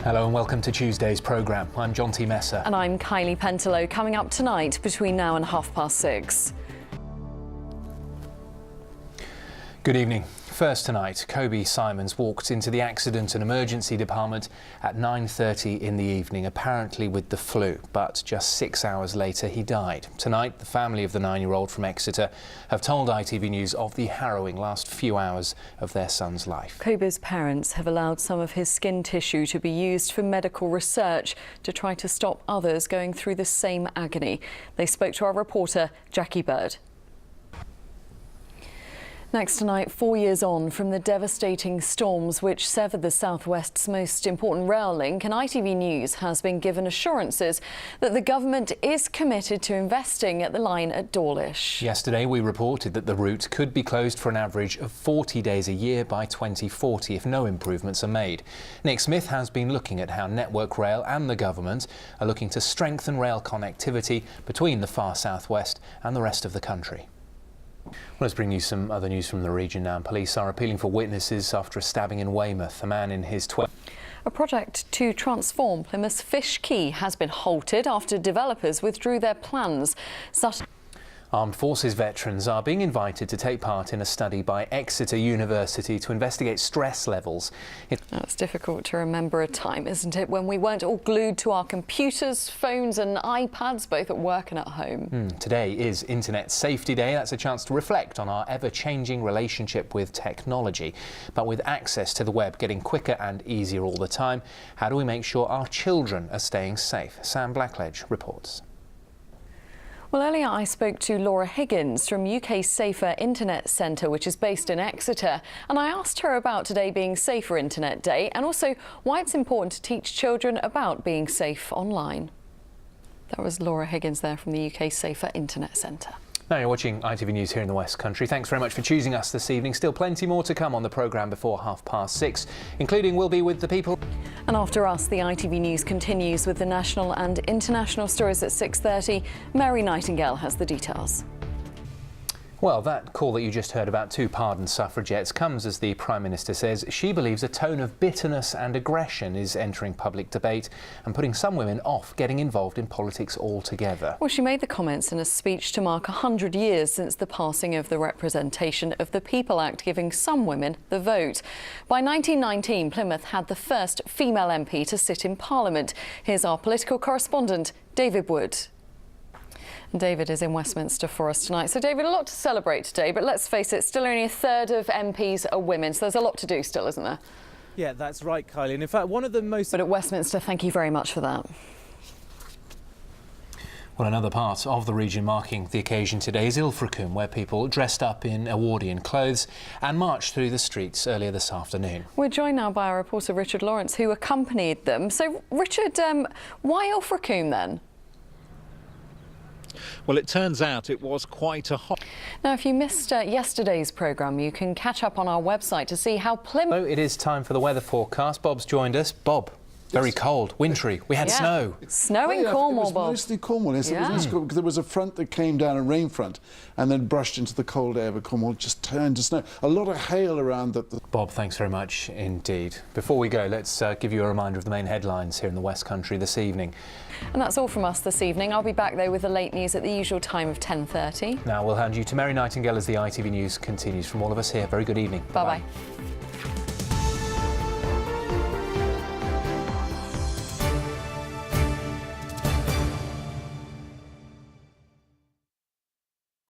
Hello and welcome to Tuesday's programme. I'm John T. Messer. And I'm Kylie Pentelow. Coming up tonight between now and 6:30. Good evening. First tonight, Kobe Simons walked into the accident and emergency department at 9:30 in the evening, apparently with the flu, but just 6 hours later he died. Tonight, the family of the 9-year-old from Exeter have told ITV News of the harrowing last few hours of their son's life. Kobe's parents have allowed some of his skin tissue to be used for medical research to try to stop others going through the same agony. They spoke to our reporter, Jackie Bird. Next tonight, 4 years on from the devastating storms which severed the southwest's most important rail link, and ITV News has been given assurances that the government is committed to investing at the line at Dawlish. Yesterday, we reported that the route could be closed for an average of 40 days a year by 2040 if no improvements are made. Nick Smith has been looking at how Network Rail and the government are looking to strengthen rail connectivity between the far southwest and the rest of the country. Well, let's bring you some other news from the region now. Police are appealing for witnesses after a stabbing in Weymouth. A man in his 12... A project to transform Plymouth's Fish Quay has been halted after developers withdrew their plans. Armed Forces veterans are being invited to take part in a study by Exeter University to investigate stress levels. It's difficult to remember a time, isn't it, when we weren't all glued to our computers, phones and iPads, both at work and at home. Today is Internet Safety Day. That's a chance to reflect on our ever-changing relationship with technology. But with access to the web getting quicker and easier all the time, how do we make sure our children are staying safe? Sam Blackledge reports. Well, earlier I spoke to Laura Higgins from UK Safer Internet Centre, which is based in Exeter, and I asked her about today being Safer Internet Day and also why it's important to teach children about being safe online. That was Laura Higgins there from the UK Safer Internet Centre. Now you're watching ITV News here in the West Country. Thanks very much for choosing us this evening. Still plenty more to come on the programme before 6:30, including We'll Be With the People. And after us, the ITV News continues with the national and international stories at 6:30. Mary Nightingale has the details. Well, that call that you just heard about to pardon suffragettes comes as the Prime Minister says she believes a tone of bitterness and aggression is entering public debate and putting some women off getting involved in politics altogether. Well, she made the comments in a speech to mark 100 years since the passing of the Representation of the People Act, giving some women the vote. By 1919, Plymouth had the first female MP to sit in Parliament. Here's our political correspondent, David Wood. David is in Westminster for us tonight. So, David, a lot to celebrate today, but let's face it, still only a third of MPs are women, so there's a lot to do still, isn't there? Yeah, that's right, Kylie. And in fact, one of the most... But at Westminster, thank you very much for that. Well, another part of the region marking the occasion today is Ilfracombe, where people dressed up in Edwardian clothes and marched through the streets earlier this afternoon. We're joined now by our reporter Richard Lawrence, who accompanied them. So, Richard, why Ilfracombe then? Well, it turns out it was quite a hot... Now, if you missed yesterday's programme, you can catch up on our website to see how Plymouth... So it is time for the weather forecast. Bob's joined us. Bob, very cold, wintry. We had snow. Snow in Cornwall, it was Bob. mostly Cornwall, yes. It was because there was a front that came down, a rain front, and then brushed into the cold air of Cornwall, just turned to snow. A lot of hail around that. Bob, thanks very much indeed. Before we go, let's give you a reminder of the main headlines here in the West Country this evening. And that's all from us this evening. I'll be back, though, with the late news at the usual time of 10:30. Now we'll hand you to Mary Nightingale as the ITV News continues. From all of us here, very good evening. Bye-bye.